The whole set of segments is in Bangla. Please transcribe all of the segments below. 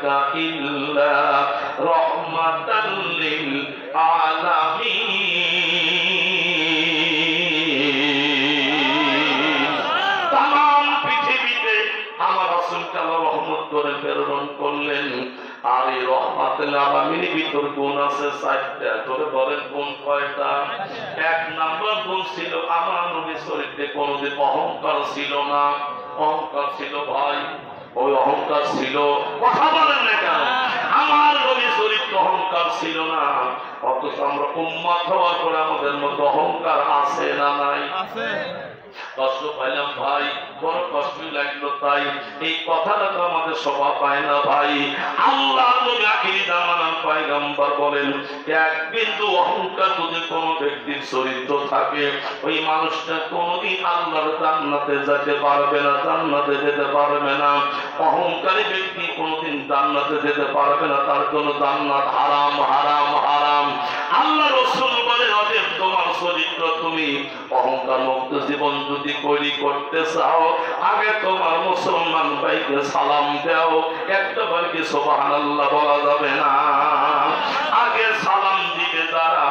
আরসালনাকা ইল্লা রাহমাতাল লিল আলামিন। তাম পৃথিবীতে আমার রাসূলকে আল্লাহ রহমত করে প্রেরণ করলেন। আর এই রহমাতুল আলামিনের ভিতর গুণ আছে 4টা। ধরে বলেন গুণ কয়টা? 1 নাম্বার গুণ ছিল আমার নবী শরীরে কোনোদিন অহংকার ছিল না। অহংকার ছিল ভাই, ওই অহংকার ছিল, কথা বলেন না কেন? আমার নবী শরীরে অহংকার ছিল না, অথচ আমরা উম্মত হওয়ার পরে আমাদের মধ্যে অহংকার আছে না নাই? আছে। কষ্ট পাইলাম ভাই, বড় কষ্টই লাগলো। তাই এই কথাটা তো আমাদের সভা পায় না ভাই। আল্লাহ নবী আখিরি জামানার পয়গম্বর বলেন, এক বিন্দু অহংকার যদি কোনো ব্যক্তির চরিত্র থাকে, ওই মানুষটা কোনোদিন আল্লাহর জান্নাতে যেতে পারবে না, জান্নাতে যেতে পারবে না। অহংকারী ব্যক্তি কোনোদিন জান্নাতে যেতে পারবে না, তার জন্য জান্নাত হারাম, হারাম, হারাম। আল্লাহ রাসূল বলেন, অতএব তোমার চরিত্র তুমি অহংকার মুক্ত জীবন যদি করতে চাও, আগে তোমার মুসলমান ভাইকে সালাম দাও। একটা বার কি সুবহানাল্লাহ বলা যাবে না? আগে সালাম দিবে যারা,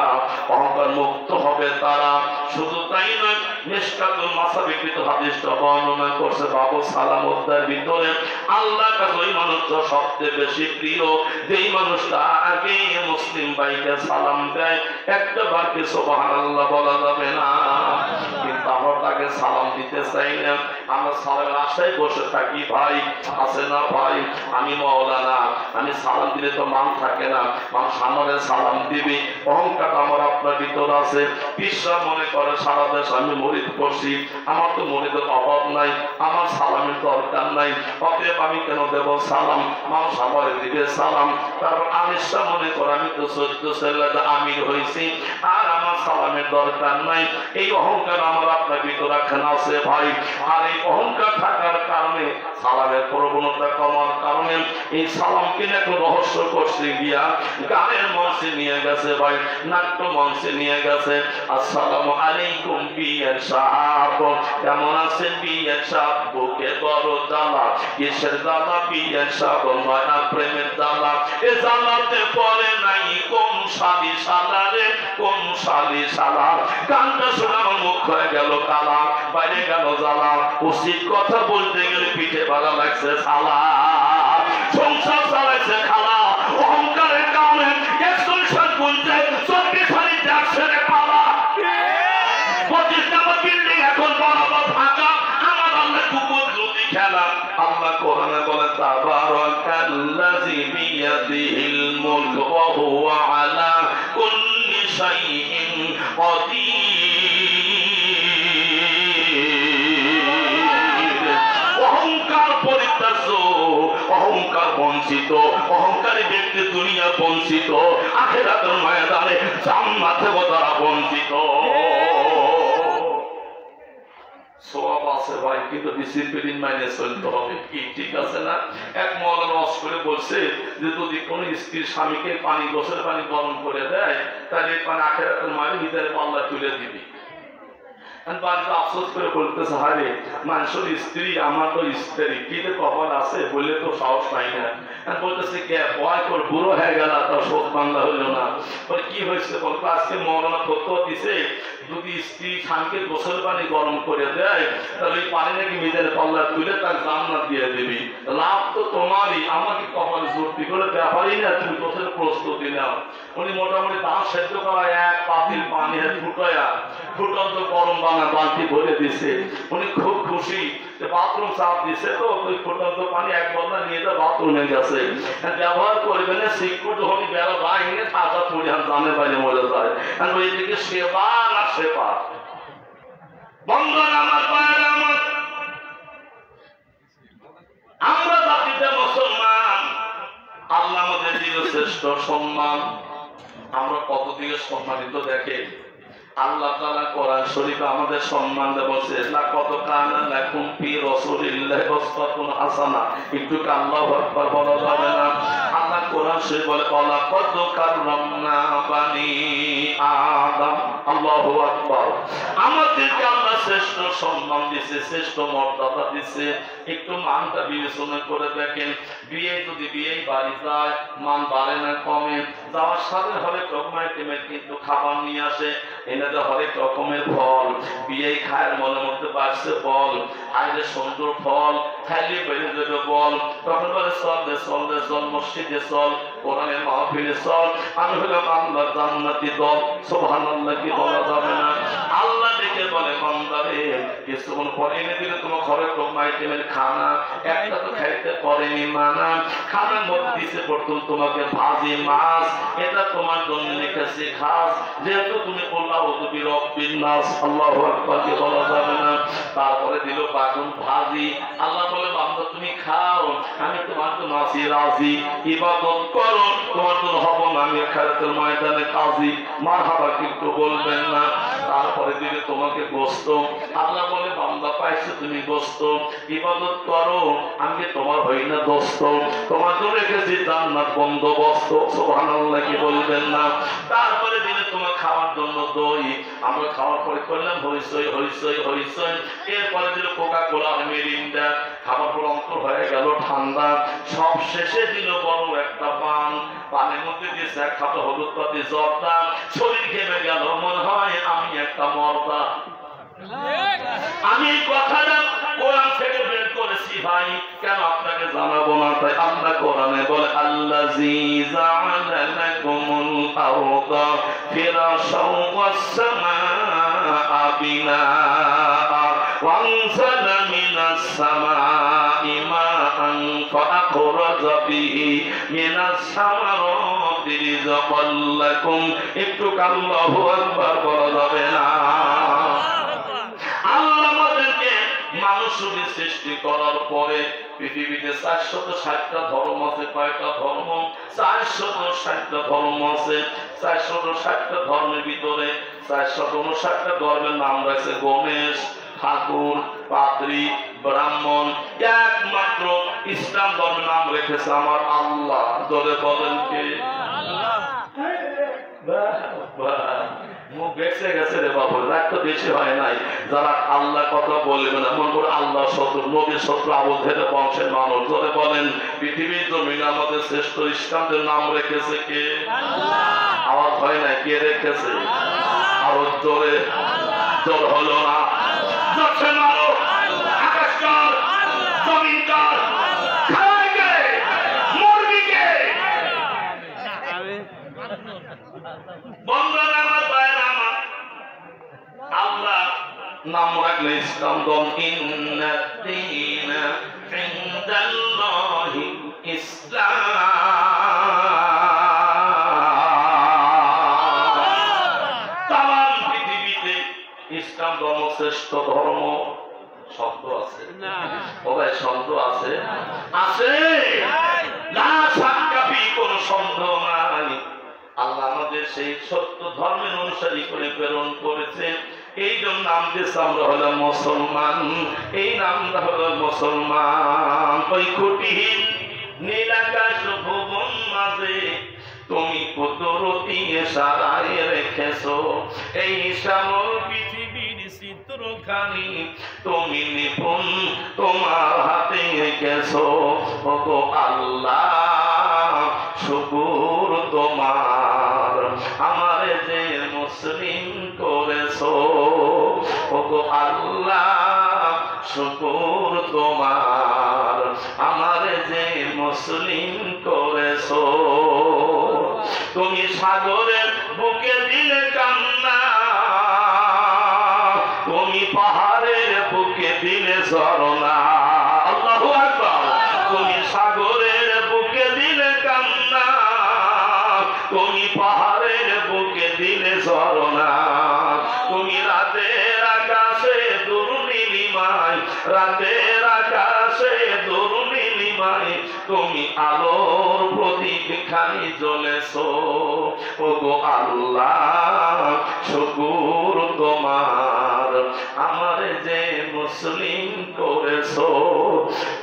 অহংকার মুক্ত হবে তারা। শুধু তাই নয়, মিশকাতুল মাসাবিকৃত হাদিসটা বর্ণনা করছে বাবু সালামতের ভিতরে আল্লাহর কাছে ওই মানুষটা সবচেয়ে বেশি প্রিয় যেই মানুষটা আগে মুসলিম ভাইকে সালাম দেয়। একটা বার কি সুবহানাল্লাহ বলা যাবে না? কিন্তু আমরা তাকে সালাম দিতে চাই না, আমরা সালামের আশায় বসে থাকি। ভাই আছে না ভাই, আমি মাওলানা, আমি সালাম দিলে তো মান থাকে না, মানুষ আমাদের সালাম দিবি। অহংকার আমার আপনার ভিতর আছে। বিশ্বাস মনে করে সারা দেশ আমি মরিদ করছি, আমার তো মরিদের অভাব নাই, আমার সালামের দরকার নাই, অতএব আমি কেন দেব সালাম? মানুষ আমার দিবে সালাম। তারপর আমিষা মনে করে আমি তো 14 ছেলে আমির হয়েছি, আর আমার সালামের দরকার নাই। এই অহংকার আমার আপনার ভিতর রাখেন আছে ভাই। আর এই অহংকার থাকার কারণে, সালামের প্রবণতা কমার কারণে এই সালামকে একটা রহস্য করছে গিয়া গানের মঞ্চে নিয়ে গেছে ভাই, নাট্য মঞ্চে নিয়ে গেছে। আসসালামু আলাইকুম বিয়ার সাহাব, কেমন আছেন বিয়ার সাহাব? বুকে বড় জ্বালা, কিসের জ্বালা বিয়ার সাহাব? নয়া প্রেমের জ্বালা। এ জ্বালাতে পরে নাই কোন শালি শালা রে, কোন শালি শালা। গানটা শোনা আমার মুখ হয়ে গেল কালা, বাইরে গেল জ্বালা। উচিত কথা বলতে গেলে পিঠে ভালো লাগছে শালা, সংসার চালাইছে খালা। অহংকারের কারণে একজন সাল বলছে 24 সালে দেখছে রে পালা। 25 নম্বর বিল্ডিং এখন বরাবর ফাঁকা, আমার আল্লাহ কুকুর যদি খেলা। আল্লাহ কোরআনে বলে, তাবারাকাল্লাযী বিয়াদিহিল মুলক ওয়া হুয়া আলা কুল্লি শাইইন কাদির। অহংকার পরিত্যাজ্য, অহংকার বঞ্চিত, অহংকারী ব্যক্তি দুনিয়া বঞ্চিত, আখিরাতের ময়দানে জান্নাতে তারা বঞ্চিত। সওয়াব আছে ভাই, কিন্তু ডিসিপ্লিন মাইনে চলতে হবে। কি ঠিক আছে না? এক মাওলানা ওয়াজ করে বলছে যে যদি কোনো স্ত্রী স্বামীকে পানি, গোসল পানি গরম করে দেয়, তাহলে পানি আখিরাতের মায়ের ভিতরে পাল্লা তুলে দিবি। বাড়িতে আফসোস করে বলতেছে, হারে মানুষের স্ত্রী, আমার তো স্ত্রী, কি যে কপাল আছে বললে তো সাহস পাই না। বলতেছে কে ভয় করে বুড়ো হয়ে গেল, তার শোক বাংলা হইল না। কি হয়েছে বলতো, আজকে মৌলানা তথ্য দিছে যদি স্ত্রী স্বামীকে গোসল পানি গরম করে দেয়, তাহলে ওই পানি নাকি নিজের পাল্লা তুলে তার জান্নাত দিয়ে দিবি। লাভ তো তোমারই, আমাকে কপালে জোরটি করে ব্যাপারই না, তুমি গোসলের প্রস্তুতি নাও। উনি মোটামুটি দাঁত সেদ্ধ করা এক পাতিল পানি ফুটায়া ফুটন্ত গরম বানা বালতি ভরে দিছে। উনি খুব খুশি যে বাথরুম চাপ দিছে, তো ওই ফুটন্ত পানি এক বদলা নিয়ে যা বাথরুমে গেছে। ব্যবহার করবে না, সিকুট হনি বেড়া বাইরে তাজা পরিহান জানে বাইরে মরে যায়। ওই দিকে সেবা না সেবা। বন্ধন আমার পায়ের আমার, আমরা জাতিতে মুসলমান, আল্লাহ আমাদের দিল শ্রেষ্ঠ সম্মান। আমরা কত দিকে সম্মানিত দেখে আল্লাহ তাআলা কোরআন শরীফে আমাদের সম্মান দেবছে, লাকাদ কানা লাকুম ফি রাসূলিল্লাহি উসওয়াতুন হাসানাহ। একটু আল্লাহু আকবার বলা যাবে না? আল্লাহ কোরআন শরীফে বলে, লাকাদ কাররামনা বানি আদম। আল্লাহু আকবার। আমাদেরকে আল্লাহ শ্রেষ্ঠ সম্মান দিয়েছে, শ্রেষ্ঠ মর্যাদা দিয়েছে। একটু মানটা বিবেচনা করে দেখেন, বিয়ে যদি বিয়ে বাড়ি যায়, মান বাড়ে না কমে? যাওয়ার সাথে হরেক রকম আইটেমের কিন্তু খাবার নিয়ে আসে, এনে দেয় হরেক রকমের ফল। বিয়ে খায়ের মনের মধ্যে বাড়ছে বল, আইলে সুন্দর ফল খাইলে বেড়ে যাবে বল। তখন বলে চল দে চল দে চল, মসজিদে চল, কোরআনের মাহফিলে চল, আমি হলাম আল্লাহ জান্নাতি দল। সুবহানাল্লাহ কি বলা যাবে না? আল্লাহ দেখে বলে বান্দারে কিছুক্ষণ পরে এনে দিলে তোমার ঘরে কম আইটেমের খানা, একটা তো খাইতে পারেনি মানা। খানার মধ্যে দিছে প্রথম তোমাকে ভাজি মাছ, এটা তোমার জন্য রেখেছে খাস, যেহেতু তুমি বললাম তুমি রব্বিন নাস, আল্লাহু আকবার কি বলা যাবে না? তারপরে দিল বাগুন ভাজি। আল্লাহ বলে বান্দা তুমি খাও, আমি তোমার জন্য আছি রাজি, ইবাদত করো, তোমার জন্য হব না আমি আখিরাতের ময়দানে কাজী। মারহাবা কিন্তু বলবেন না? তারপরে দিলে তোমাকে গোশত। আল্লাহ বলে বান্দা পাইছো তুমি গোশত, ইবাদত করো, আমি তোমার হই না দোস্ত, তোমার জন্য রেখেছি জান্নাত বন্দোবস্ত। সুবহানাল্লাহ কি বলবেন না? তারপরে দিলে তোমার খাওয়ার জন্য দই, আমরা খাওয়ার পরে করলাম হইসই হইসই হইসই। এরপরে দিল কোকা কোলা মিরিন্ডা, খাবার পর অন্তর হয়ে গেল ঠান্ডা। সব শেষে দিল বড় একটা পান, পানের মধ্যে দিয়েছে এক খাতা হলুদ পাতি জর্দা। শরীর ঘেমে গেল, মনে হয় আমি একটা মর্দা। আমি এই কথাটা কোরআন থেকে বের করেছি ভাই, কেন আপনাকে জানাবো না? তাই আল্লাহ কোরআনে বলে আল্লাযী জাআলা লাকুমুল আরদা ফিরাশাও ওয়াস সামাআ বিনাআ ওয়া আনজালা মিনাস সামাই মাআন ফাআখরাজা বিহি মিনাস সামারাতি রিজকাল লাকুম। একটু আল্লাহু আকবার বলা যাবে না? আল্লাহ আমাদেরকে মানুষকে সৃষ্টি করার পরে পৃথিবীতে 460টা ধর্ম আছে। কয়টা ধর্ম? 460টা ধর্ম আছে। 460টা ধর্মের ভিতরে 459টা ধর্মের নাম রয়েছে গণেশ, ঠাকুর, পাদ্রী, ব্রাহ্মণ। একমাত্র ইসলাম ধর্মের নাম রেখেছে আমার আল্লাহ। ধরে বলেন কে? মুখ বেঁচে গেছে রে বাবু, রাগ তো বেশি হয় নাই। যারা আল্লাহ কথা বলবে না, মন করে আল্লাহ শত্রু, নবীর শত্রু, আবু জেহেল বংশের মানুষ। ধরে বলেন পৃথিবীর জমিনে আমাদের শ্রেষ্ঠ ইসলামদের নাম রেখেছে কে? আওয়াজ হয় না? কে রেখেছে? আরো জোরে, জোর হলো না? জোরছে মারো, আকাশ কর, জমিন কর, খায় কে? মুরগি কে? বন্ধুরা আমার, ভাইরা আমার, আল্লাহ নাম রাখলে ইসলাম দল। ইন্নাদ-দীনা ইনদাল্লাহি ইসলাম। তামাম পৃথিবীতে ইসলাম ধর্ম শ্রেষ্ঠ ধর্ম। শব্দ আছে না? ও ভাই শব্দ আছে? আছে না? সাক্ষাৎ কোনো সন্দেহ নাই। আল্লাহ আমাদের সেই সত্য ধর্মের অনুসারী করে প্রেরণ করেছে। এই জন্য নাম দিয়েছে আমরা হলাম মুসলমান। এই নামটা হলো মুসলমান। ওই খুঁটিহীন নীল আকাশ ভুবন মাঝে তুমি কুদরতি ইশারায় রেখেছো এই শ্যামল পৃথিবীর চিত্রখানি তুমি নিপুণ তোমার হাতে এঁকেছো। ওগো আল্লাহ শুকর তোমার, আমারে যে মুসলিম করেছো। ওগো আল্লাহ শুকর তোমার, আমারে যে মুসলিম করেছো। তুমি সাগরের বুকে দিলে কান্না, তুমি পাহাড়ের বুকে দিলে ঝরনা। আল্লাহু আকবার। তুমি সাগরের বুকে দিলে কান্না, তুমি পাহাড়ের বুকে দিলে ঝরনা। তুমি রাতের আকাশে দুর্নীলিমায়, রাতের আকাশে দুর্নীলিমায় তুমি আলোর প্রদীপ খানি জ্বলেছো। ওগো আল্লাহ শুকর তোমার, আমারে যে মুসলিম করেছো।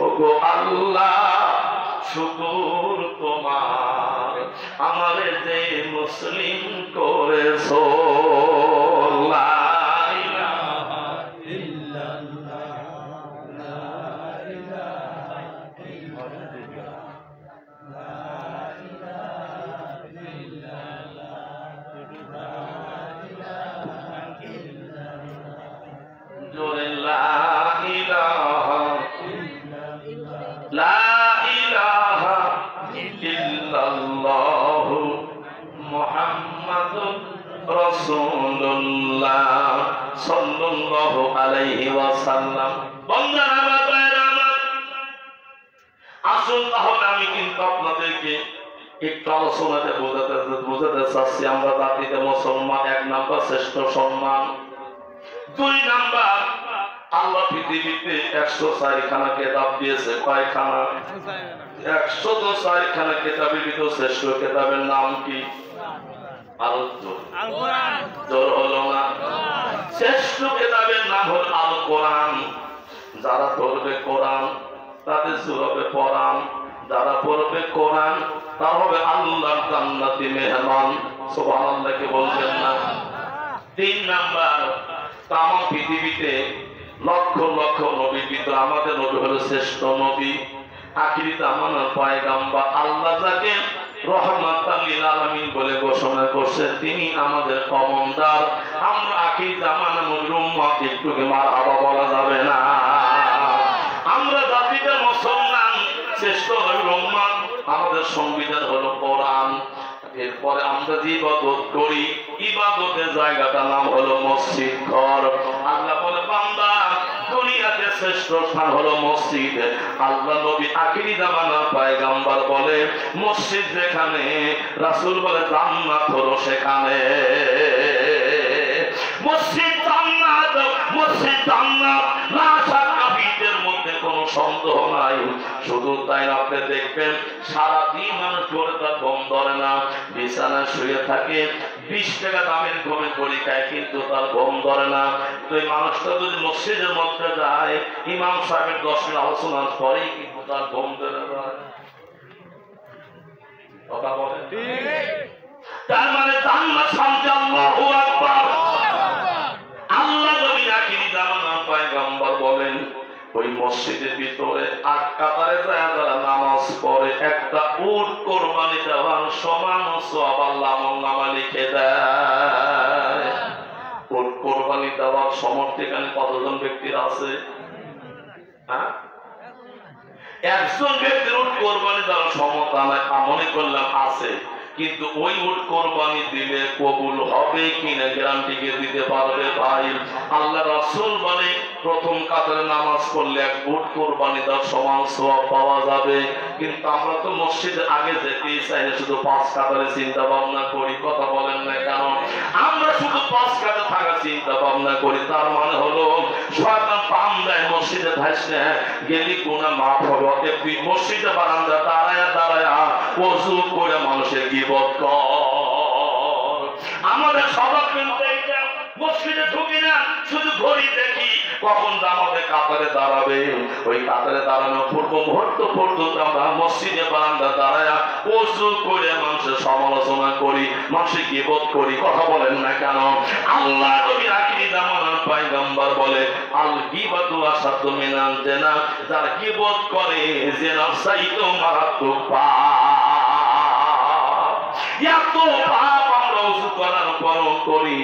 ওগো আল্লাহ শুকুর তোমার আমারে যে মুসলিম করেছো লা ইলাহা ইল্লাল্লাহ লা ইলাহা ইল্লাল্লাহ লা ইলাহা ইল্লাল্লাহ জোরে লা ইলাহা লা ইলাহা ইল্লাল্লাহু মুহাম্মাদুর রাসূলুল্লাহ সাল্লাল্লাহু আলাইহি ওয়াসাল্লাম। বন্ধুরা আমার, ভাইরা আমার, আসুন তাহলে আমি কিন্তু আপনাদেরকে একটু আলোচনাতে বোঝাতে চাচ্ছি আমরা জাতিতে মুসলমান। 1 নাম্বার শ্রেষ্ঠ সম্মান, 2 নাম্বার আল্লাহ পৃথিবীতে 104 খানা কিতাব দিয়েছে। কয়খানা? 104 খানা কিতাবের ভিতর শ্রেষ্ঠ কিতাবের নাম কি? আল কোরআন। জোর হলো না? শ্রেষ্ঠ কিতাবের নাম হল আল কোরআন। যারা পড়বে কোরআন তাদের সুরবে পড়ান, যারা পড়বে কোরআন তারা হবে আল্লাহর জান্নাতি মেহমান। সুবহানাল্লাহ কি বলবেন না? 3 নাম্বার, তাম পৃথিবীতে লক্ষ লক্ষ নবীর ভিতর আমাদের নবী হলো শ্রেষ্ঠ নবী, আখিরি জামানার পয়গাম্বর। আল্লাহ যাকে রহমাতাল লিল আলামিন বলে ঘোষণা করছে তিনি আমাদের কমান্ডার। আমরা আখিরি জামানার নবীর উম্মত, একটু কি মারহাবা বলা যাবে না? আমরা জাতিতে মুসলমান, শ্রেষ্ঠ নবীর উম্মত, আমাদের সংবিধান হলো কোরআন। এরপরে আমরা যে ইবাদত করি, ইবাদতের জায়গাটার নাম হলো মসজিদ ঘর। আল্লাহ বলে বান্দা দুনিয়াতে শ্রেষ্ঠ স্থান হলো মসজিদ। আল্লাহ নবী আখিরি জামানার পয়গাম্বর বলে মসজিদ যেখানে, রাসূল বলে জান্নাত হলো সেখানে। মসজিদ জান্নাত, মসজিদ জান্নাত, না শাক্কা ফিদের মধ্যে কোনো সন্দেহ নাই। শুধু তাই আপনি দেখবেন সারাদিন মানুষ জোরে তার ঘুম ধরে না, বিছানায় শুয়ে থাকে, 20 টাকা দামের ঘুমের গড়ি খায়, কিন্তু তার ঘুম ধরে না। তো এই মানুষটা যদি মসজিদের মধ্যে যায়, ইমাম সাহেবের 10 মিনিট আলোচনার পরেই কিন্তু তার ঘুম ধরে যায়। কথা বলেন তার মানে জান্নাত শান্তি। আল্লাহু আকবার। আল্লাহ নবী আখিরি জামানার পয়গম্বর বলেন ওই মসজিদের ভিতরে 8 কাতারে যায় যারা নামাজ পড়ে, একটা উট কোরবানি দেওয়ার সমান সওয়াব আল্লাহ আমলনামা লিখে দেয়। উট কোরবানি দেওয়ার সমর্থ এখানে কতজন ব্যক্তির আছে? হ্যাঁ, একজন ব্যক্তির উট কোরবানি দেওয়ার ক্ষমতা নাই, মনে করলাম আছে, কিন্তু ওই উট কোরবানি দিলে কবুল হবে কিনা গ্যারান্টি কে দিতে পারবে? ভাই, আল্লাহ রাসূল বলে প্রথম কাতারে নামাজ পড়লে 1 উট কোরবানি দেওয়ার সমান সওয়াব পাওয়া যাবে। কিন্তু আমরা তো মসজিদে আগে যেতেই চাই না, শুধু 5 কাতারে চিন্তা ভাবনা করি। কথা বলেন না কেন? আমরা শুধু 5 কাতারে থাকার চিন্তা ভাবনা করি, তার মানে হলো শয়তান পাম দেয় মসজিদে ভাসনে গেলি গুনাহ মাফ হবে। অতএব তুই মসজিদে বারান্দা দাঁড়ায়া দাঁড়ায়া ওযু করে মানুষের গীবত কর। আমাদের স্বভাব কিন্তু এইটা, মসজিদে ঢুকি না, শুধু ঘড়ি দেখি কখন জামাতে কাতারে দাঁড়াবে। ওই কাতারে দাঁড়ানোর পূর্ব মুহূর্ত পর্যন্ত আমরা মসজিদে বারান্দা দাঁড়ায়া ওযু করে মানুষের সমালোচনা করি, মানুষের গীবত করি। কথা বলেন না কেন? আল্লাহ নবী আখিরি জামানার পয়গম্বর বলে আল গীবাতু আসাদু মিনাল জিনা, যার গীবত করে জিনার চাইতে মারাত্মক পাপ। এত পাপ আমরা ওযু করার পরও করি।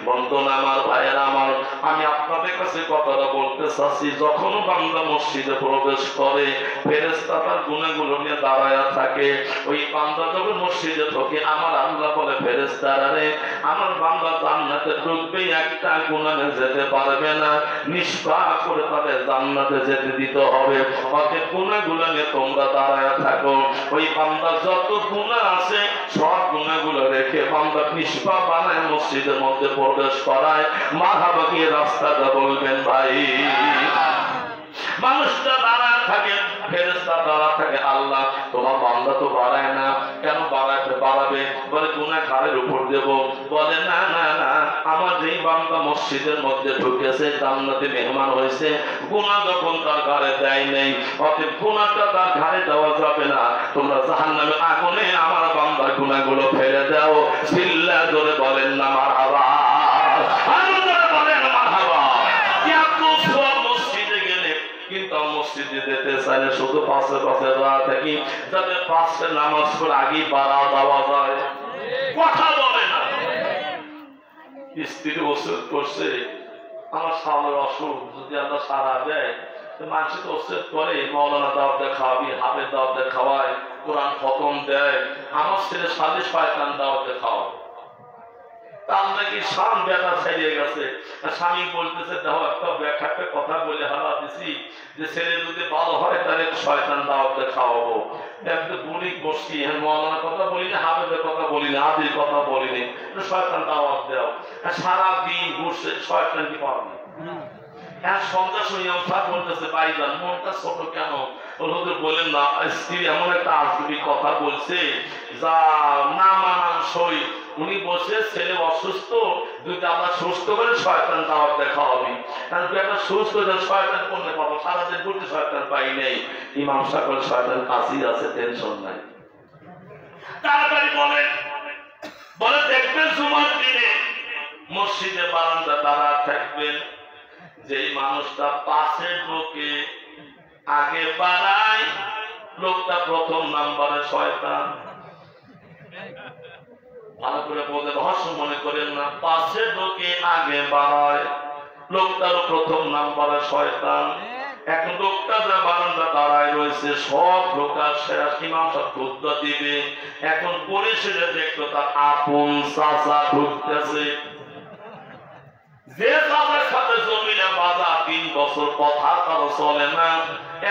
বন্ধুরা আমার, ভাইয়েরা আমার, আমি আপনাদের কাছে কথাটা বলতে চাচ্ছি, যখন বান্দা মসজিদে প্রবেশ করে ফেরেশতা তার গুনাহগুলো নিয়ে দাঁড়ায়া থাকে। ওই বান্দা যখন মসজিদে ঢোকে আমার আল্লাহ বলে ফেরেশতারা রে, আমার বান্দা জান্নাতে ঢুকবে, একটা গুনাহ যেতে পারবে না, নিষ্পাপ করে তাদের জান্নাতে যেতে দিতে হবে। অতএব গুনাহগুলো নিয়ে তোমরা দাঁড়ায়া থাকো। ওই বান্দা যত গুনাহ আছে সব গুনাহগুলো রেখে বান্দা নিষ্পাপ বানায় মসজিদের মধ্যে প্রবেশ করায়। মারহাবা দিয়ে রাস্তাটা বলবেন ভাই। মানুষটা দাঁড়ায় থাকে, ফেরেশতা দাঁড়া থাকে, আল্লাহ তোমার বান্দা তো বাড়ায় না, কেন বাড়াবে? বলে গুনাহ ঘাড়ের উপর দেব। বলে না না না, আমার যেই বান্দা মসজিদের মধ্যে ঢুকেছে, জান্নাতে মেহমান হয়েছে, গুনাহ যখন তার ঘাড়ে দেয় নেই, অতএব গুনাহটা তার ঘাড়ে দেওয়া যাবে না। তোমরা জাহান্নামের আগুনে আমার বান্দার গুনাহগুলো ফেলে দাও। চিল্লা ধরে বলেন না মারহাবা, আরো জোরে বলেন মারহাবা। এত সব মসজিদে গেলে কিন্তু মসজিদে যেতে চাইলে শুধু পাশে পাশে দাঁড়া থাকি, যাতে পাশে নামাজ পড়ে আগেই বাড়া দেওয়া যায়। কথা বলে না। স্ত্রী ওষুধ করছে, আমার সালের অসুখ, যদি আল্লাহ সারা দেয়, মানুষ তো ওষুধ করে, মৌলানা দাওয়াতে খাওয়াবি, হাফেজ দাওয়াতে খাওয়ায়, কোরআন খতম দেয়, আমার ছেলে সাথে শয়তান দাওয়াতে খাওয়াবে। তার নাকি স্বামী বেটা ছাড়িয়ে গেছে, স্বামী বলতেছে দেখো একটা কথা বলে হারা দিছি যে ছেলে যদি ভালো হয় তাহলে শয়তান দাওয়াতে খাওয়াবো। একটা বুড়ি বসছি, হ্যাঁ মৌলানার কথা বলি না, হাফেজের কথা বলি না, আদির কথা বলিনি, শয়তান দাওয়াত দাও। সারাদিন ঘুরছে, শয়তান কি পারবে? হ্যাঁ সন্ধ্যা শুনিয়াম সাপ বলতেছে ভাইজান মনটা ছোট কেন? হুজুর বলেন না, স্ত্রী এমন একটা আজগুবি কথা বলছে যা না মানানসই। উনি বসে ছেলে অসুস্থ, যদি আমরা সুস্থ করে শয়তান দাওয়াত দেখা হবে, কারণ তুই একটা সুস্থ শয়তান করলে পাবো, সারাদিন ঘুরতে শয়তান পাই নেই। ইমাম সাহেব শয়তান কাছেই আছে, টেনশন নাই। তাড়াতাড়ি বলে দেখবেন জুমার দিনে মসজিদে বারান্দা দাঁড়া থাকবেন, যেই মানুষটা পাশে ঢোকে আগে বাড়ায়, লোকটা প্রথম নাম্বারে শয়তান। ভালো করে বলতে রহস্য মনে করেন না, পাশে ঢোকে আগে বাড়ায়, লোকটার প্রথম নাম্বারে শয়তান। এখন লোকটা যা বারান্দা দাঁড়ায় রয়েছে, সব ঢোকার শেষ, ইমাম সাহেব খুতবা দিবে। এখন পরিশেষে দেখলো তার আপন চাচা ঢুকতেছে, যে চাচার সাথে জমিনে বাধা 3 বছর কথা তারও চলে না।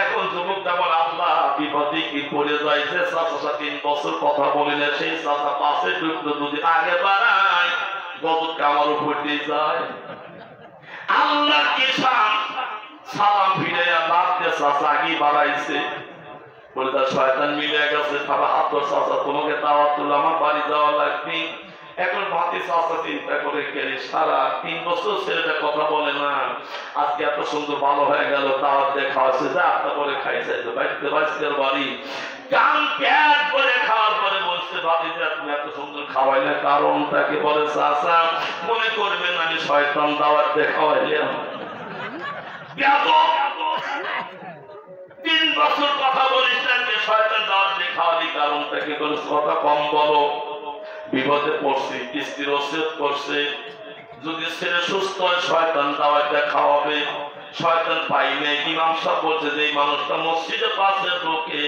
এখন যুবকটা বলে আল্লাহ বিপদে কি পড়ে যায়, যে চাচার সাথে 3 বছর কথা বলিলে সেই চাচা পাশে ঢুকলো, যদি আগে বাড়ায় গজবটা আমার উপর দিয়ে যায়। আল্লাহ কি সালাম ফিরে লাগতে চাচা আগে বাড়াইছে, বলে তার শয়তান মিলে গেছে, তারা হাত চাচা তোমাকে দাওয়াত তুলে আমার বাড়ি যাওয়া লাগবে। এখন ভাতি চাচা চিন্তা করে গেলে সারা 3 বছর ছেলেটা কথা বলে না, আজকে এত সুন্দর ভালো হয়ে গেল, দাওয়াত দিয়ে খাওয়াচ্ছে, যা একটা করে খাইছে বাড়িতে বাড়িতে বাড়ি কান প্যাট করে খাওয়ার পরে বলছে ভাবি যে তুমি এত সুন্দর খাওয়াইলে কারণটাকে বলে চাচা মনে করবেন আমি শয়তান দাওয়াত দিয়ে খাওয়াইলাম। 3 বছর কথা বলিস না, শয়তান দাওয়াত দিয়ে খাওয়ালি, কারণটাকে বলে কথা কম বলো। বিপদে পড়ছি, স্ত্রীর ওসিয়ত করছে যদি ছেলে সুস্থ হয় শয়তান দাওয়াত দিয়ে খাওয়াবে, শয়তান পাই নেই। ইমাম সাহেব বলছে যে এই মানুষটা মসজিদে পাশে ঢুকে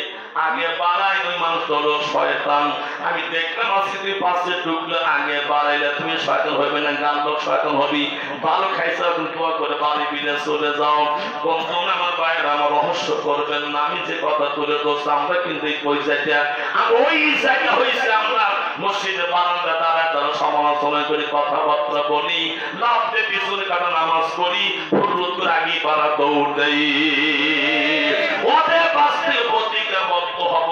আগে বাড়ায়, ওই মানুষটা হলো শয়তান। আমি দেখলাম আজকে তুই পাশে ঢুকলে আগে বাড়াইলে তুমি শয়তান হইবে না, গান লোক শয়তান হবি। ভালো খাইছে এখন দোয়া করে বাড়ি ফিরে চলে যাও। বন্ধু আমার ভাইয়েরা আমার রহস্য করবেন না, আমি যে কথা তুলে ধরছি আমরা কিন্তু ওই জায়গা হয়েছে আমরা মসজিদে বারান্দা দাঁড়ায় তারা সমালোচনা করি, কথাবার্তা বলি, লাভ দিয়ে পিছনে কাটা নামাজ করি, হুরুত করে আগে পাড়া দৌড় দেই, ওদের বাঁচতে প্রতিজ্ঞাবদ্ধ হব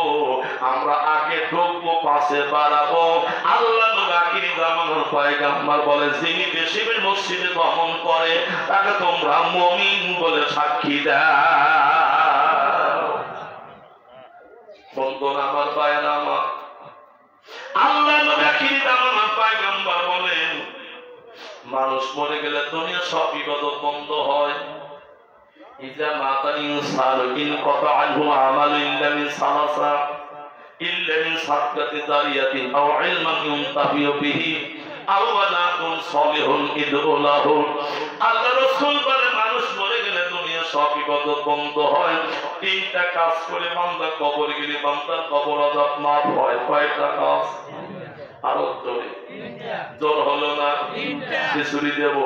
আমরা আগে ঢুকবো পাশে বাড়াবো। আল্লাহ আখিরি জামানার পয়গম্বর বলে যিনি বেশি মসজিদে গমন করে তাকে তোমরা মুমিন বলে সাক্ষী দাও। বন্ধুরা আমার ভাইয়েরা আমার, আল্লাহ আখিরি জামানার পয়গম্বর বলেন মানুষ মরে গেলে দুনিয়া সব ইবাদত বন্ধ হয়। ইজা মাতাল ইনসানু ইন কাতা আনহু আমালু ইল্লা মিন সালাসা ইল্লা মিন সাদকাতি জারিয়াতিন আও ইলমান ইউনতাফিউ বিহি আও ওয়ালাদুন সালিহুন ইদউ লাহু। আল্লাহ রাসূল বলে মানুষ মরে গেলে দুনিয়া সব ইবাদত বন্ধ হয়, 3টা কাজ করে বান্দা কবরে গেলে বান্দার কবর আযাব মাফ হয়। কয়টা কাজ? আরো জোর হলো না? 3টা কিছুরি দেব।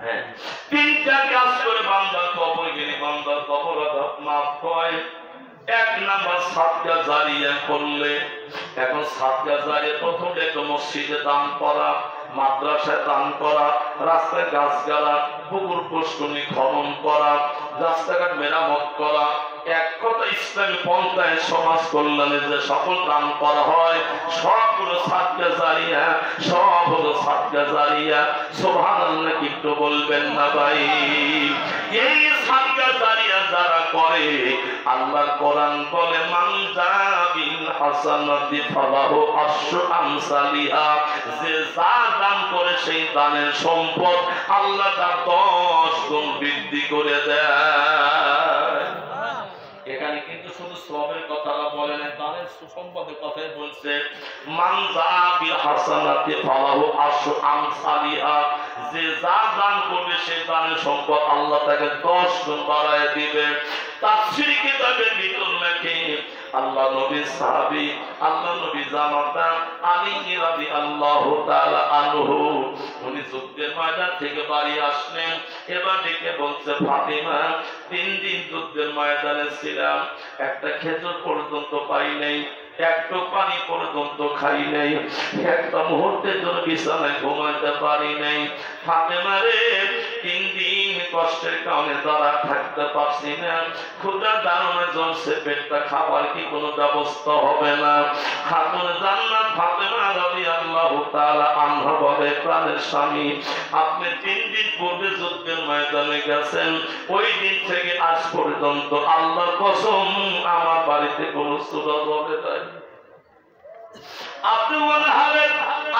হ্যাঁ 3টা কাজ করে বান্দার কবর গেলে বান্দার কবর আযাব মাফ হয়। 1 নাম্বার সাদকা জারিয়া করলে। এখন সাদকা জারিয়া প্রথম একটা মসজিদে দান করা, মাদ্রাসায় দান করা, রাস্তায় গাছ গাড়া, পুকুর পুষ্করণী খনন করা, রাস্তাঘাট মেরামত করা, এক কথা ইসলামী পন্থায় সমাজ কল্যাণে যে সকল দান করা হয় সব হলো সাদকা জারিয়া, সব হলো সাদকা জারিয়া। সুবহানাল্লাহ কি একটু বলবেন না ভাই? এই সাদকা জারিয়া যারা করে আল্লাহর কোরআন বলে মান জাবিল হাসানাতি ফালাহু আশরু আমসালিহা, যে যা দান করে সেই দানের সম্পদ আল্লাহ তার 10 গুণ বৃদ্ধি করে দেয়। এখানে কিন্তু শুধু সওয়াবের কথাটা বলে না, দানের সুসম্পদের কথাই বলছে। মান জাবিল হাসানাতি ফালাহু আশরু আমসালিহা, যে যা দান করবে সেই দানের সম্পদ আল্লাহ তাকে 10 গুণ বাড়ায় দিবে। তাফসীর কিতাবের ভিতর লেখে আল্লাহ নবী সাহাবী, আল্লাহ নবী জামাতা আলী রাদিয়াল্লাহু তাআলা আনহু, উনি যুদ্ধের ময়দান থেকে বাড়ি আসলেন। এবার ডেকে বলছে, ফাতিমা 3 দিন যুদ্ধের ময়দানে ছিলাম, একটা খেজুর পর্যন্ত পাই নাই, একটু পানি পর্যন্ত খাই নাই, একটা মুহূর্তের জন্য বিছানায় ঘুমাতে পারি নাই। ফাতেমা রে 3 দিন কষ্টের কারণে দাঁড়া থাকতে পারছি না, ক্ষুধা দারুণে জ্বলছে পেটটা, খাবার কি কোনো ব্যবস্থা হবে না? খাতুনে জান্নাত ফাতেমা রাদিয়াল্লাহু তাআলা আনহা বলে, প্রাণের স্বামী আপনি 3 দিন পূর্বে যুদ্ধের ময়দানে গেছেন, ওই দিন থেকে আজ পর্যন্ত আল্লাহর কসম আমার বাড়িতে কোনো সূরা হবে না। আপনি অনাহারে,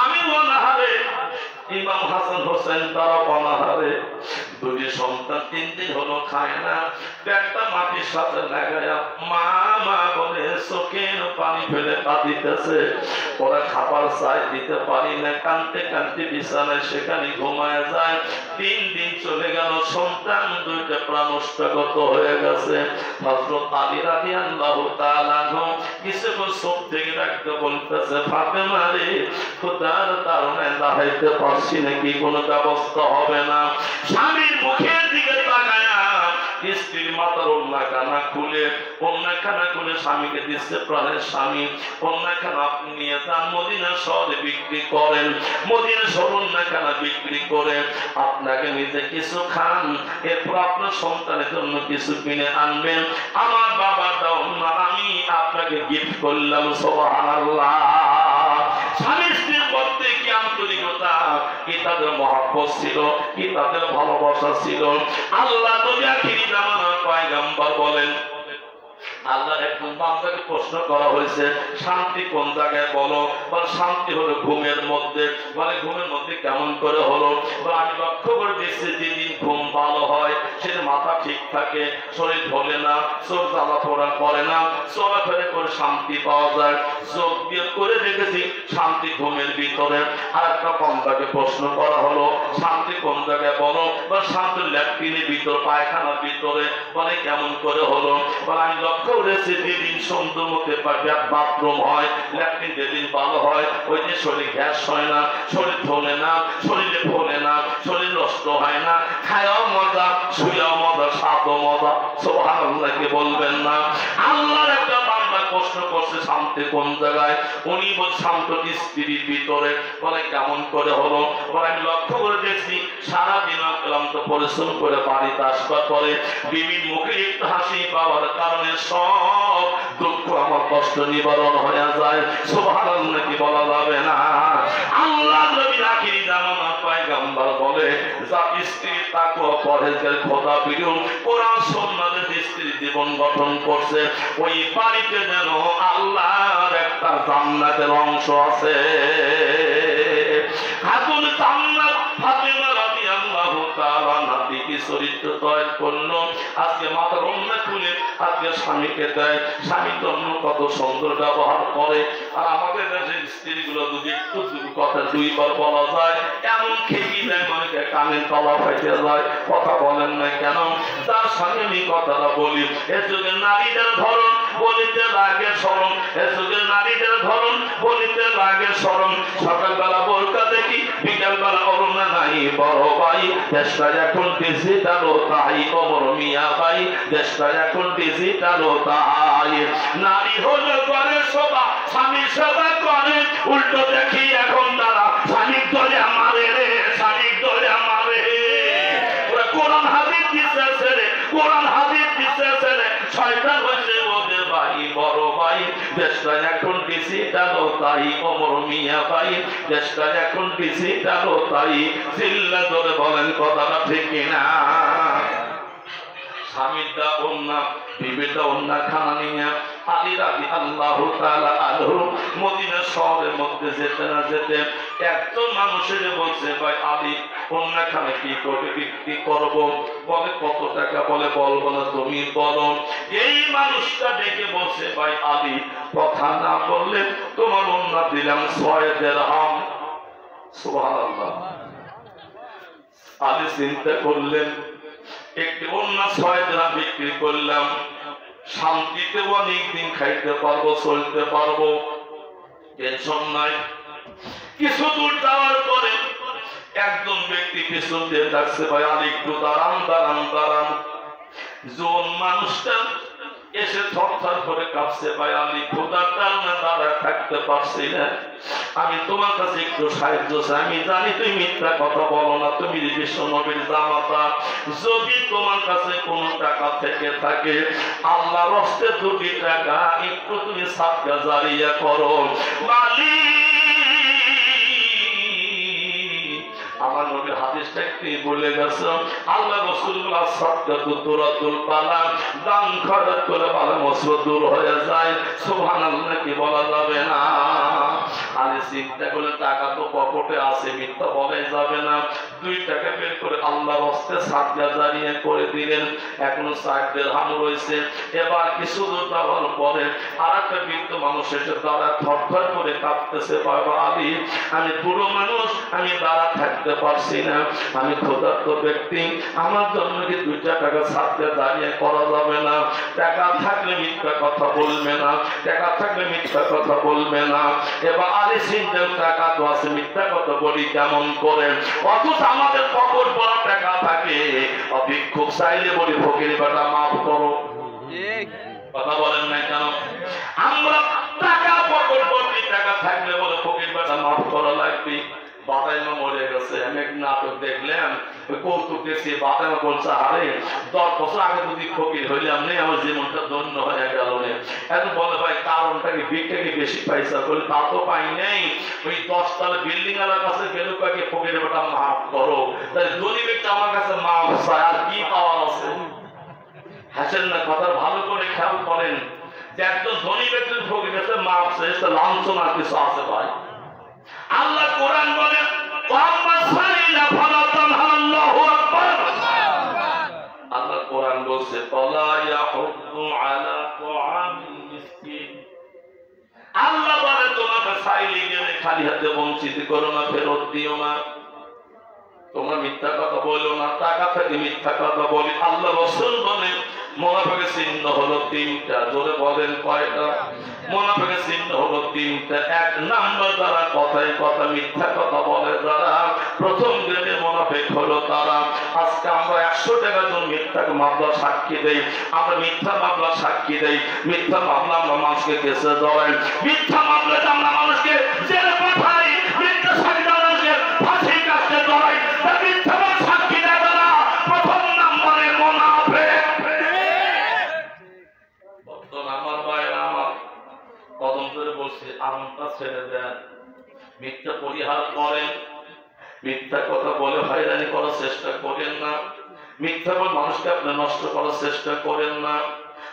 আমি অনাহারে, ইমাম হাসান হোসেন তারা অনাহারে, 2 সন্তান 3 দিন হলো খায় না, পেটটা মাটির সাথে লাগায়া মা মা বলে চোখের পানি ফেলে কাঁদিতেছে। ওরা খাবার চাই, দিতে পারি না, কাঁদতে কাঁদতে বিছানায় সেখানে ঘুমায় যায়। 3 দিন চলে গেল, সন্তান 2টা প্রাণষ্টাগত হয়ে গেছে। হযরত আলী রাদিয়াল্লাহু তাআলা কিছুক্ষণ চোখ থেকে রাখতে বলতেছে, ফাতেমা রে খোদার কারণে দাঁড়াইতে পারছি নাকি কোনো ব্যবস্থা হবে না? স্বামীর মুখের দিকে তাকায়া স্ত্রীর মাথার ওড়নাখানা খুলে, ওড়নাখানা খুলে স্বামীকে দিচ্ছে, প্রাণের স্বামী ওড়নাখানা আপনি নিয়ে যান মদিনা শহরে বিক্রি করেন, মদিনা শহর ওড়নাখানা বিক্রি করে আপনাকে নিজে কিছু খান, এরপর আপনার সন্তানের জন্য কিছু কিনে আনবেন, আমার বাবার দাও না, আমি আপনাকে গিফট করলাম। সুবহানাল্লাহ। স্বামী স্ত্রীর মধ্যে কি আন্তরিকতা, কি তাদের মহব্বত ছিল, কি তাদের ভালোবাসা ছিল। আল্লাহ নবী আখিরি জামানার পয়গম্বর বলেন, আল্লাহর একজন বান্দাকে প্রশ্ন করা হয়েছে, শান্তি কোন জায়গায় বলো? বলে শান্তি হলো ঘুমের মধ্যে। বলে ঘুমের মধ্যে কেমন করে হলো? বলে আমি লক্ষ্য করে দেখছি যেদিন ঘুম ভালো হয় সেদিন মাথা ঠিক থাকে, শরীর ঢলে না, চোখ জ্বালা পোড়া করে না, চলাফেরা করে শান্তি পাওয়া যায়। চোখ দিয়ে করে দেখেছি শান্তি ঘুমের ভিতরে। আর একটা বান্দাকে প্রশ্ন করা হলো, শান্তি কোন জায়গায় বলো? বলে শান্তি ল্যাট্রিনের ভিতর, পায়খানার ভিতরে। বলে কেমন করে হলো? বলে আমি লক্ষ্য করেছি যেদিন সুন্দরমতে বাথরুম হয়, ল্যাট্রিন যেদিন ভালো হয়, ওই যে শরীর গ্যাস হয় না, শরীর ঢলে না, শরীরে ফোলে না, শরীর নষ্ট হয় না, খায়াও মজা, শুয়াও মজা, স্বাদও মজা। সুবহানাল্লাহ কি বলবেন না? আল্লাহর একটা বান্দা প্রশ্ন করছে শান্তি কোন জায়গায়? উনি বল শান্তি স্ত্রীর ভিতরে। বলে কেমন করে হলো? বলে আমি লক্ষ্য করে দেখছি সারাদিন ক্লান্ত পরিশ্রম করে বাড়িতে আসবার পরে বিবির মুখে একটু হাসি পাওয়ার কারণে সব দুঃখ আমার কষ্ট নিবারণ হয়ে যায়। সুবহানাল্লাহ কি বলা যাবে না? আল্লাহ নবী আখিরি জামানার পয়গম্বর বলে, যা স্ত্রী তাকওয়া পরহেজগার খোদা বিরুন কোরআন সুন্নাতের স্ত্রী জীবন গঠন করছে, ওই বাড়িতে যেন আল্লাহর একটা জান্নাতের অংশ আছে। খাতুন জান্নাত ফাতেমা রাদিয়াল্লাহু তাআলা নাতিকে চরিত্র তৈরি করলো। আজকে মাথার ওড়না খুলে আজকে স্বামীকে দেয়, স্বামী জন্য কত সুন্দর ব্যবহার করে। আর আমাদের দেশের স্ত্রীগুলো যদি একটু কথা 2 বার বলা যায় এমন খেপি দেয়, অনেকে কানের তলা ফেটে যায়। কথা বলেন না কেন? তার সঙ্গে আমি কথাটা বলি, এ যুগের নারীদের ধরন বলিতে লাগে শরম, এ যুগের নারীদের ধরন বলিতে লাগে শরম। সকালবেলা বোরকা দেখি, বিকালবেলা অরুণা নাই বড় ভাই, দেশটা এখন ডিজিটাল তাই অমর মিয়া ভাই, দেশটা এখন ডিজিটাল তাই। নারী হলো করে সবা, স্বামী সেবা করে, উল্টো দেখি এখন তারা স্বামীর দলে আমারে রে, স্বামীর দলে আমারে। কোরআন হাদিস দিছে ছেড়ে, কোরআন হাদিস দিছে ছেড়ে, শয়তান দেশটা এখন ডিজিটালও তাই, ওমর মিয়া ভাই দেশটা এখন ডিজিটালও তাই। চিল্লা ধরে বলেন কথাটা ঠিক কিনা? স্বামীটা অন্য, বিবিটা অন্য খানা নিয়ে আলী রাদিয়াল্লাহু তাআলা আনহু মদিনা শহরের মধ্যে যেতে না যেতে একজন মানুষের বলছে, ভাই আলী অন্য খানা কি করে বিক্রি করব? বলে কত টাকা? বলে বলবো না, তুমি বলো। এই মানুষটা ডেকে বলছে, ভাই আলী কথা না বললে তোমার অন্য দিলাম 6 দিরহাম। সুবহানাল্লাহ। আলী চিন্তা করলেন, একটি অন্য 6 দিরহাম বিক্রি করলাম, শান্তিতে অনেক দিন খাইতে পারবো, চলতে পারবো, টেনশন নাই। কিছু দূর যাওয়ার পরে একজন ব্যক্তি পিছন দিয়ে ডাকছে, ভাই আলী একটু দাঁড়ান দাঁড়ান দাঁড়ান। যোন মানুষটা এসে থরথর করে কাঁপছে, ভাই আলী খোদার কারণে দাঁড়ায় থাকতে পারছি না, আমি তোমার কাছে একটু সাহায্য চাই। আমি জানি তুমি মিথ্যা কথা বলো না, তুমি বিশ্ব নবীর জামাতা। যদি তোমার কাছে কোনো টাকা থেকে থাকে, আল্লাহর হস্তে 2টি টাকা একটু তুমি সাদকা জারিয়া করো। মালিক, আমার নবীর হাদিসটা কি বলে গেছে, আল্লাহ রাসূলুল্লাহ সাদকাতু তুরাতুল বালা, দান খরচ করে বালা মুসিবত দূর হয়ে যায়। সুবহানাল্লাহ কি বলা যাবে না? আলী চিন্তা করে টাকা তো পকেটে আছে, মিথ্যা বলা যাবে না। 2 টাকা বের করে আল্লাহর হস্তে সাদকা জারিয়া করে দিলেন। এখনো 4 দিরহাম রয়েছে। এবার কিছু দূর যাওয়ার পরে আরেকটা বৃদ্ধ মানুষ এসে দাঁড়ায় থরথর করে কাঁপতেছে, বাবা আলী আমি বুড়ো মানুষ, আমি দাঁড়া থাকতে পারছি না, আমি ক্ষুধার্ত ব্যক্তি, আমার জন্য কি 2 টাকা সাদকা জারিয়া করা যাবে না? টাকা থাকলে মিথ্যা কথা বলবে না, টাকা থাকলে মিথ্যা কথা বলবে না। এবার আলী চিন্তা, টাকা তো আছে, মিথ্যা কথা বলি কেমন করে? অথচ আমাদের পকেট বড় টাকা থাকে, ভিক্ষুক চাইলে বলি ফকির বেটা মাফ করো। কথা বলেন না কেন? আমরা টাকা পকেট ভর্তি টাকা থাকলে বলে ফকির বেটা মাফ করা লাগবে। বাতাইমা মরে গেছে, আমি এক নাটক দেখলাম, ওই কৌতুক দেখছি, বাতাইমা বলছে, আরে 10 বছর আগে যদি ফকির হইলাম নেই, আমার জীবনটা ধন্য হয়ে গেল। এখন বলে ভাই কারণটা কি, ভিক্ষা কি বেশি পাইছা? বলে তা তো পাই নাই, ওই 10 তলা বিল্ডিং ওয়ালার কাছে গেলে কয়েক ফকির বেটা মাফ করো। তাই ধনী ব্যক্তি আমার কাছে মাফ চায়, আর কি পাওয়ার আছে? হাসেন না, কথা ভালো করে খেয়াল করেন যে একজন ধনী ব্যক্তির ফকির কাছে মাফ চায়, লাঞ্ছনা কিছু আছে ভাই? আল্লাহ কোরআন বলেন, আল্লাহ কোরআন বলছে, আল্লাহ বলে তোমাকে চাইলে গেলে খালি হাতে বঞ্চিত করো না, ফেরত দিও না। তোমরা মিথ্যা কথা বলো না, টাকা থেকে মিথ্যা কথা বলি। আল্লাহ রাসূল বলেন মুনাফিকের চিহ্ন হলো 3টা। জোরে বলেন কয়টা? মুনাফিকের চিহ্ন হলো 3টা। 1 নাম্বার যারা কথায় কথা মিথ্যা কথা বলে, যারা প্রথম গ্রেডের মুনাফিক হলো তারা। আজকে আমরা 100 টাকার জন্য মিথ্যা মামলা সাক্ষী দেই, আমরা মিথ্যা মামলা সাক্ষী দেই, মিথ্যা মামলা আমরা মানুষকে কেসে ধরাই, মিথ্যা মামলাতে আমরা মানুষকে জেলে পাঠাই, মিথ্যা সাক্ষী মানুষকে ফাঁসি কাটতে ধরাই। মিথ্যা সাক্ষী দেবে না, প্রথম নাম্বারে মুনাফিক। আমার ভাইরা আমার কদম ধরে বলছে, আমটা ছেড়ে দেন, মিথ্যা পরিহার করেন, মিথ্যা কথা বলে হয়রানি করার চেষ্টা করেন না, মিথ্যা বলে মানুষকে আপনি নষ্ট করার চেষ্টা করেন না।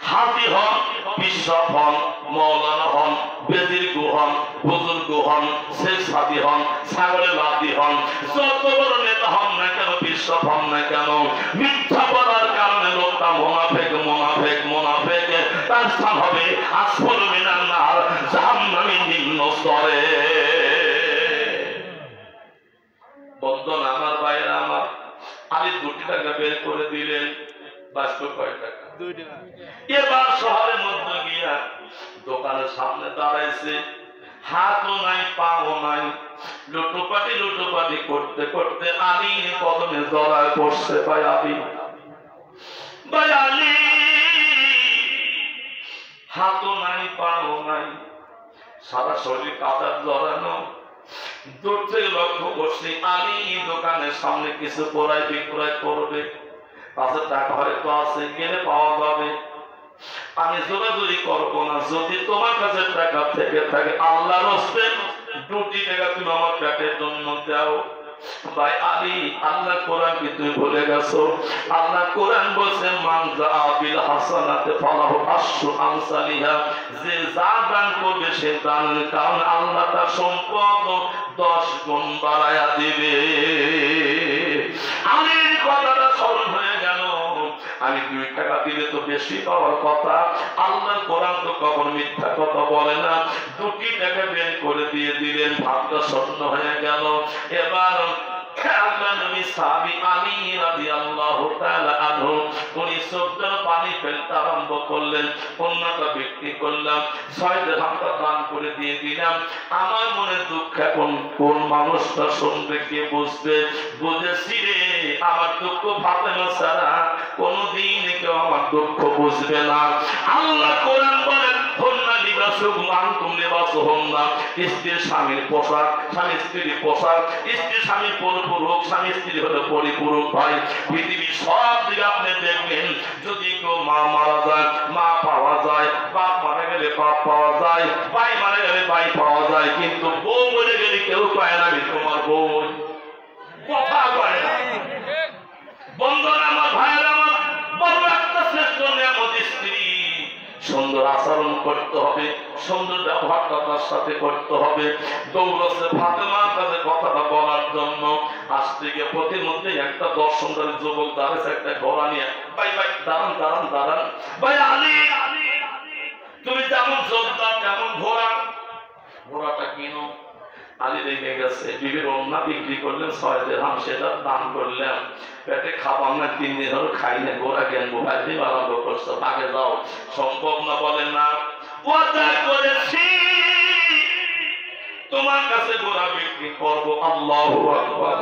হাতি হন, বিশ্বপ হন, মৌলানা হন, বেদির হন, বুজুর্গ হন, শেখ সাদি হন, ছাগলের লাদি হন, যত বড় নেতা হন না কেন, বিশ্বপ হন না কেন, মিথ্যা বলার কারণে লোকটা মুনাফিক মুনাফিক মুনাফিক, তার স্থান হবে আসফল মিনান নার, জাহান্নামের নিম্ন স্তরে। বন্ধন আমার বাইরে আমার আলী 2 টাকা বের করে দিলেন, বাঁচল কয় টাকা? 2 টাকা। এবার শহরের মধ্যে গিয়া দোকানের সামনে দাঁড়াইছে, হাতও নাই পাও নাই, লুটোপাটি করতে করতে আলী কদমে জড়ায় পড়ছে। ভাই আলী, ভাই আলী, হাতও নাই পাও নাই, সারা শরীর কাদার জড়ানো। দূর থেকে লক্ষ্য করছি আলী দোকানের সামনে কিছু ক্রয় বিক্রয় করবে, কাছে টাকা হয়তো আছে, গেলে পাওয়া যাবে। আমি জোরাজুরি করবো না। যদি তোমার কাছে টাকা থেকে থাকে আল্লাহর হস্তে 2টি টাকা তুমি আমার পেটের জন্য দাও। ভাই আলী, আল্লাহ কোরআন কি তুমি ভুলে গেছো? আল্লাহ কোরআন বলছে মান জাআ বিল হাসানাতি ফালাহু আশরু আমসালিহা, যে যা দান করবে সে দান কারণ আল্লাহ তার সম্পদ 10 গুণ বাড়ায়া দিবে। আলীর কথাটা স্মরণ হয়ে গেল। আমি 2 টাকা দিলে তো বেশি পাওয়ার কথা। আল্লাহর কোরআন তো কখনো মিথ্যা কথা বলে না। 2টি টাকা বের করে দিয়ে দিলেন, ভাবটা স্বপ্ন হয়ে গেল। এবার আল্লাহ নবী সাহাবী আলী রাদিয়াল্লাহু তাআলা আনহু উনি চোখের পানি ফেলতে আরম্ভ করলেন। অন্যটা বিক্রি করলাম, 6 দিরহামটা দান করে দিয়ে দিলাম। আমার মনে দুঃখ এখন কোন মানুষটা শুনবে, কে বুঝবে? বুঝেছি রে, আমার দুঃখ ফাতেমা ছাড়া কোনদিন কেউ আমার দুঃখ বুঝবে না। আল্লাহ কোরআন বলেন স্ত্রীর স্বামীর পোশাক, স্বামী স্ত্রীর পোশাক, স্ত্রী স্বামীর পরিপূরক, স্বামী স্ত্রী হলো পরিপূরক। ভাই পৃথিবীর সব দিকে আপনি দেখবেন, যদি কেউ মা মারা যায় মা পাওয়া যায়, বাপ মারা গেলে বাপ পাওয়া যায়, ভাই মারা গেলে ভাই পাওয়া যায়, কিন্তু বউ মরে গেলে কেউ কয় না আমি তোমার বউ, কথা কয় না। বন্ধুরা আমার, ভাইয়েরা আমার, বড় একটা শ্রেষ্ঠ নিয়ামত স্ত্রী। সুন্দর আচরণ করতে হবে, সুন্দর ব্যবহারটা তার সাথে করতে হবে। দৌড়ছে ফাতেমার কাছে কথাটা বলার জন্য। আজ থেকে প্রতিমধ্যে একটা দর্শনকারী যুবক দাঁড়িয়েছে একটা ঘোড়া নিয়ে। ভাই ভাই দাঁড়ান দাঁড়ান দাঁড়ান, ভাই আলী তুমি যেমন যোদ্ধা তেমন ঘোড়া, ঘোড়াটা কিনো। আলী রেগে গেছে, বিবির ওন্না বিক্রি করলেন 6 দিরহাম, সেটা দান করলেন। পেটে খাবার না, 3 দিন হলো খাই না, ঘোড়া কেনবো? ভাই দিন আরম্ভ করছো, তাকে যাও। সম্ভব না, বলেন না। ওয়াদা করেছি তোমার কাছে ঘোড়া বিক্রি করবো, আল্লাহু আকবার।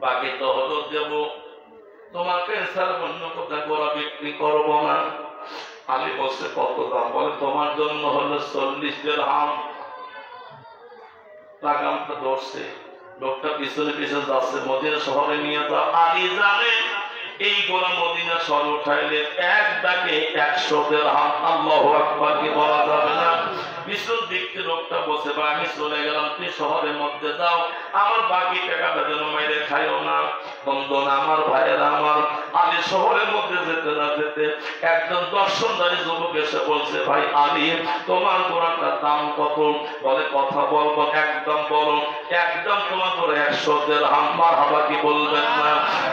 বাকি তো হলো দেব, তোমাকে ছাড়া অন্য কোথাও ঘোড়া বিক্রি করবো না। আলী বলছে কত দাম? বলে তোমার জন্য হলো 40 দিরহাম। লাগামটা ধরছে, লোকটা পিছনে পিছনে যাচ্ছে, মদিনা শহরে নিয়ে যাও। আলী জানে এই গোলা মদিনা শহরে উঠাইলে এক ডাকে 100 দিরহাম। আল্লাহু আকবার কি বলা যাবে না? পিছন দিক থেকে লোকটা বসে, বা আমি চলে গেলাম, তুই শহরের মধ্যে যাও, আমার বাকি টাকাটা যেন মেরে খাইও না। বন্ধনা আমার, ভাইয়েরা আমার, আলী শহরের মধ্যে যেতে না যেতে একজন দর্শনদারী যুবক এসে বলছে, ভাই আলী তোমার ঘোড়াটার দাম কত? বলে কথা বলবো, একদম বলো। একদম তোমার ঘোড়া 100 দিরহাম। মারহাবা কি বলবেন না?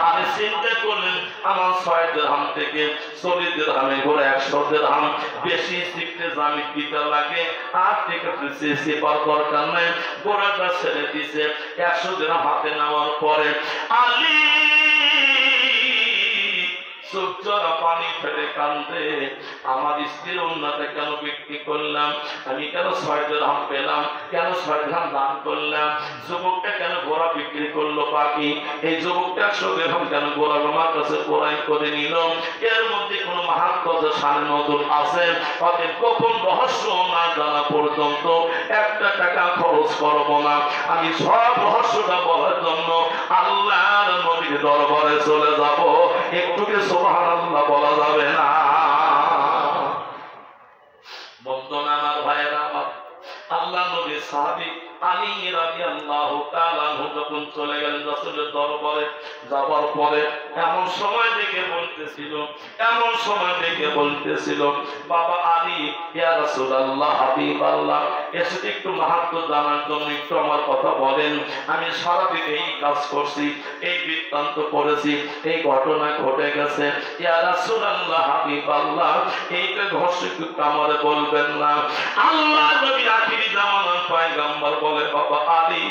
আলী চিন্তা করলেন আমার 6 দিরহাম থেকে 40 দিরহামে ঘোড়া 100 দিরহাম, বেশি শিখতে জামি দিতে লাগে। আর টিকিট সে দরকার নাই, ঘোড়াটা ছেড়ে দিছে। 100 দিরহাম হাতে নেওয়ার পরে আলী চোখজোড়া পানি ফেলে কান্দে, আমার স্ত্রীর উন্নতে কেন বিক্রি করলাম? আমি কেন 6 দিরহাম পেলাম? কেন 6 দিরহাম দান করলাম? যুবকটা কেন ঘোড়া বিক্রি করলো? বাকি এই যুবকটা 100 দিরহাম কেন ঘোড়া আমার কাছে ক্রয় করে নিল? এর মধ্যে কোনো মাহাত্ম্য শানে নজর আছে। অতএব গোপন রহস্য না জানা পর্যন্ত 1 টাকা খরচ করবো না। আমি সব রহস্যটা বলার জন্য আল্লাহর নবীর দরবারে চলে যাব। একটুকে সুবহানাল্লাহ বলা যাবে না? বন্ধনা আমার, ভাইয়েরা আমার, আল্লাহ নবীর সাহাবী আলী রাদিয়াল্লাহু তাআলা যখন চলে গেলেন রাসূলের দরবারে, যাবার পরে এমন সময় দেখে বলতেছিল, বাবা আলী, ইয়া রাসূলুল্লাহ, হাবিবাল্লাহ, এসে একটু মাহাত্ম্য জানার জন্য একটু আমার কথা বলেন। আমি সারাদিন এই কাজ করছি, এই বৃত্তান্ত করেছি, এই ঘটনা ঘটে গেছে। ইয়া রাসূলুল্লাহ, হাবিবাল্লাহ, এইটা ঘটছে একটু আমারে বলবেন না? আল্লাহ নবী আখিরি জামানার পয়গম্বর বলে, বাবা আলী,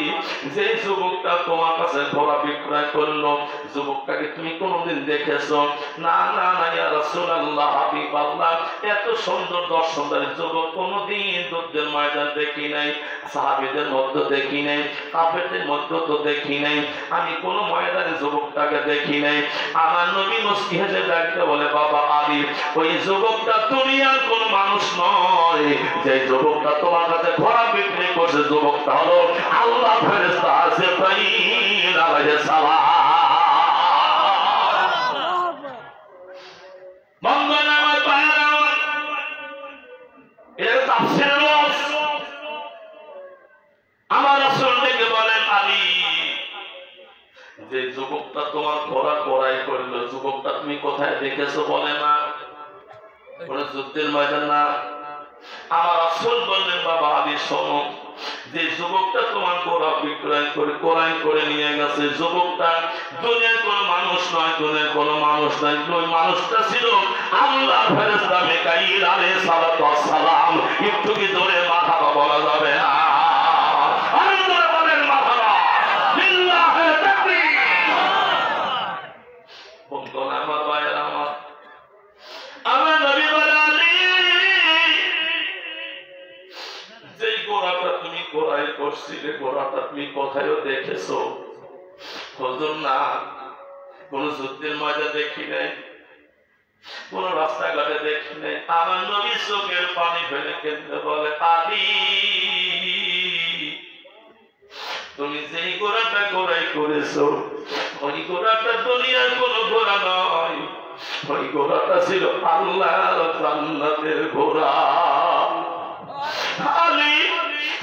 যে যুবকটা তোমার কাছে ঘোড়া বিক্রয় করলো, যুবকটাকে তুমি কোনদিন দেখেছো? না না না ইয়া রাসূলুল্লাহ, হাবিবাল্লাহ, এত সুন্দর দর্শনদারী যুবক কোনদিন যুদ্ধের ময়দান দেখি নাই, সাহাবীদের মধ্যে দেখি নাই, কাফেরদের মধ্যে তো দেখি নাই, আমি কোন ময়দানে যুবকটাকে দেখি নাই। আমার নবী মুস্কি হেসে ডাকতে বলে, বাবা আলী, ওই যুবকটা দুনিয়ার কোন মানুষ নয়। যে যুবকটা তোমার কাছে ঘোড়া বিক্রি করছে, যুবকটা হলো আল্লাহ ফেরেশতা জিবরাইল আলাইহিস সালাম। বন্ধনা আমার, ভাইরা যে যুবকটা তোমার ঘোড়া কড়াই করলো, যুবকটা তুমি কোথায় দেখেছো বলে না? কোন যুদ্ধের ময়দান না। আমার রাসূল বললেন, বাবা আলী শোনো, যে যুবকটা তোমার ঘোড়া বিক্রয় করে কোরআন করে নিয়ে গেছে, যুবকটা দুনিয়ার কোন মানুষ নয়, দুনিয়ার কোন মানুষ নয়, ওই মানুষটা ছিল আল্লাহর ফেরেশতা মিকাঈল আলাইহিস সালাতু ওয়াস সালাম। একটু কি জোরে মারহাবা বলা যাবে না? আরে জোরে বলেন মারহাবা, লিল্লাহি তাকবীর। বন্ধুরা আমার, ভাইরা আমার, আমার নবী বলেন, যে ঘোড়াটা তুমি ঘোড়ায় করছিলে, ঘোড়াটা তুমি কোথায় দেখেছো? হুজুর না, কোন যুদ্ধের ময়দানে দেখি নাই, কোন রাস্তাঘাটে দেখি নাই। আমার নবী চোখের পানি ফেলে কেঁদে বলে, আলী তুমি যেই ঘোড়াটা ঘোড়াই করেছো, ওই ঘোড়াটা দুনিয়ার কোন ঘোড়া নয়, ওই ঘোড়াটা ছিল আল্লাহর জান্নাতের ঘোড়া। আলী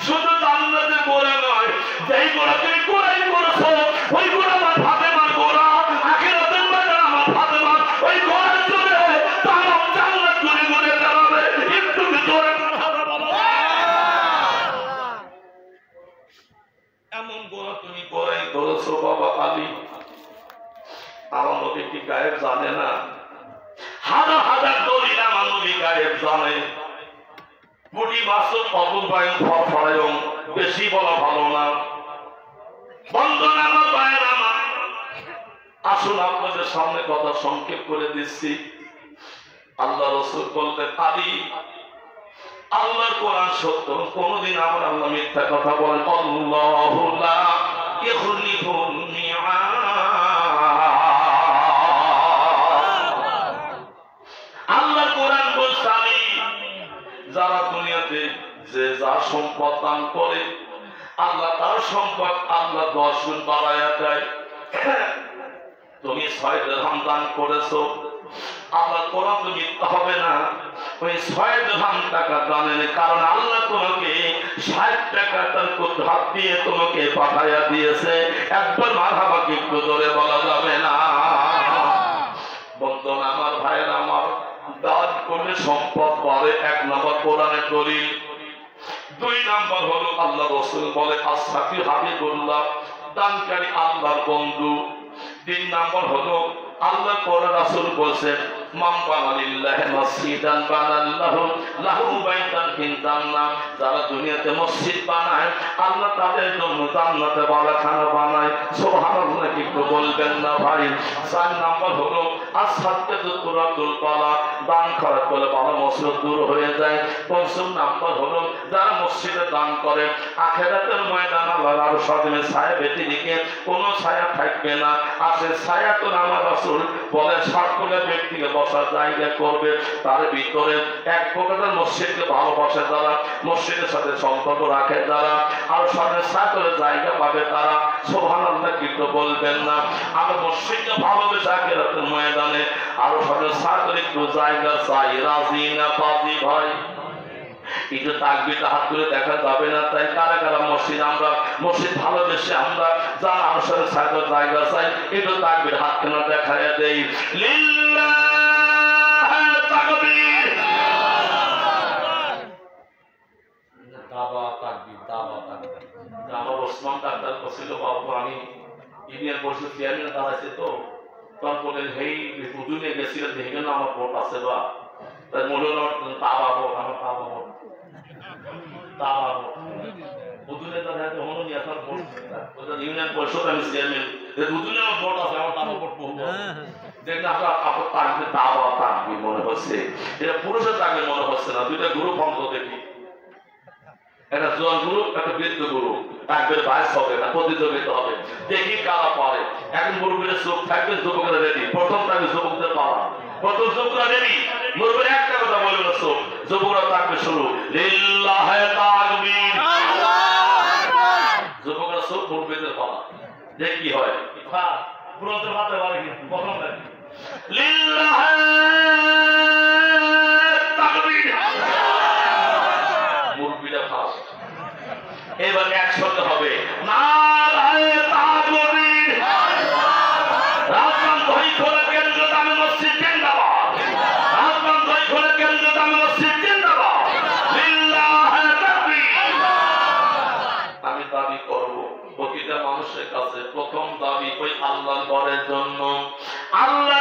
শুধু জান্নাতের ঘোড়া নয়, যেই ঘোড়া তুমি ঘোড়াই করেছো, ওই ঘোড়া আমার ফাতেমার ঘোড়া, আখিরাতের ময়দানে আমার ফাতেমা ওই ঘোড়ার জোরে তামাম জান্নাত ঘুরে ঘুরে বেড়াবে। একটু কি জোরে কথা বলো? এমন ঘোড়া তুমি ঘোড়াই করেছো বাবা আলী। আমার নবী কি গায়েব জানে না? হাজার হাজার দলিল আমার নবী গায়েব জানে। কোটি মাসুল অবুল বায়ন ফরায়ং বেশি বলা ভালো না। বন্ধন আমার, ভাইয়ের আমার, আসুন আপনাদের সামনে কথা সংক্ষেপ করে দিচ্ছি। আল্লাহ রাসূল বলতেন, আলী আল্লাহর কোরআন সত্য, কোনদিন আমার আল্লাহ মিথ্যা কথা বলেন। আল্লাহু লা ইখলিফুল মিআদ। আল্লাহর কোরআন বলছে, আলী যারা দুনিয়াতে যে যা সম্পদ দান করে, আল্লাহ তার সম্পদ আল্লাহ 10 গুণ বাড়ায়া দেয়। তুমি 6 দিরহাম দান করেছো, আল্লাহ কোরআন তো মিথ্যা হবে না, ওই 6 দিরহাম টাকা দানের কারণ আল্লাহ তোমাকে 60 টাকা তার হাত দিয়ে তোমাকে পাঠাইয়া দিয়েছে। একবার মারহাবা কি একটু জোরে বলা যাবে না? বন্ধন আমার, ভাইয়ের আমার, দান করলে সম্পদ বাড়ে, 1 নম্বর কোরআনের দলিল। 2 নম্বর হলো আল্লাহ রাসূল বলে, আসহাবি হাবিবুল্লাহ, দানকারী আল্লাহর বন্ধু। 3 নম্বর হলো আল্লাহ কোরআন রাসূল বলেন, মান বানা লিল্লাহি মসজিদান বানাল্লাহু লাহু বাইতান ফিল জান্নাহ। যারা দুনিয়াতে মসজিদ বানায়, আল্লাহ তাদের জন্য জান্নাতে বালাখানা বানায়। সুবহানাল্লাহ, কি একটু বলবেন না ভাই? 4 নম্বর হলো আসহাবকে তুরাতুল বালা, দান খরচ করে বালা মুসিবত দূর হয়ে যায়। 5 নম্বর হলো যারা মসজিদে দান করে, আখিরাতের ময়দানে আল্লাহর আরশ সামনে ছায়া ব্যতিরেকে কোনো ছায়া থাকবে না। আছে ছায়া তো আমার রাসূল বলে, সকলে ব্যক্তিকে বসার জায়গা করবে, তার ভিতরে এক প্রকারের মসজিদকে ভালোবাসে যারা, মসজিদের সাথে সম্পর্ক রাখে যারা, আর সামনে ছায়াতলের জায়গা পাবে তারা। সুবহানাল্লাহ, কিন্তু বলবেন না? আমরা মসজিদকে ভালোবেসে আখিরাতের ময়দানে আরো সামনে ছায়াতলে একটু জায়গা চাই, রাজি না পাজি ভাই? একটু তাকবীরটা হাত তুলে দেখা যাবে না? তাই কারা কারা মসজিদ, আমরা মসজিদ ভালোবেসে আমরা যারা আনুষ্ঠানিক ছাত্র জায়গা চাই, একটু তাকবীর হাত কেন দেখায় দেই। লিল্লাহি তাকবীর, দাবা তাকবীর, দাবা তাকবীর। আমার ওসমান ডাক্তার বসছিল, বাবু আমি ইউনিয়ন পরিষদ চেয়ারম্যান দাঁড়াইছে, তো তখন বলেন, হেই দুদিনে গেছিলেন, দেখে না আমার ভোট আছে বা? তাই মনে হলো দাবা ভোট, আমার দাবা ভোট, দাবা ভোট। দুদিনে তাদের হলো নি আপনার ভোট, ইউনিয়ন পরিষদ আমি চেয়ারম্যান, দুদিনে আমার ভোট আছে, আমার দাবা ভোট বলবো। দেখলে আপনার তাকবীর, দাবা তাকবীর মনে হচ্ছে, এটা পুরুষের তাকবীর মনে হচ্ছে না। 2টা গ্রুপ অন্তত দেখি, একটা জোয়ান গ্রুপ, একটা বৃদ্ধ গ্রুপ, তাকবীর বাইস হবে না, প্রতিযোগিতা হবে, দেখি কারা পারে। এখন মুরব্বীদের চোখ থাকবে, যুবকরা রেডি। প্রথম তাকবীর যুবকদের পাওয়া, প্রথম যুবকরা রেডি। মুরব্বীর একটা কথা বলবে না, চোখ যুবকরা তাকবীর শুরু, লিল্লাহি তাকবীর, যুবকরা চোখ, মুরব্বীদের পাওয়া, দেখ কি হয়। হ্যাঁ, পুরোদের মাথায় পারে কি প্রথম তাকবীর, লিল্লাহি তাকবীর, মুরব্বীরা ফার্স্ট। এবার একসাথে হবে, নারায়ে তাকবীর, পরের জন্য। আল্লাহ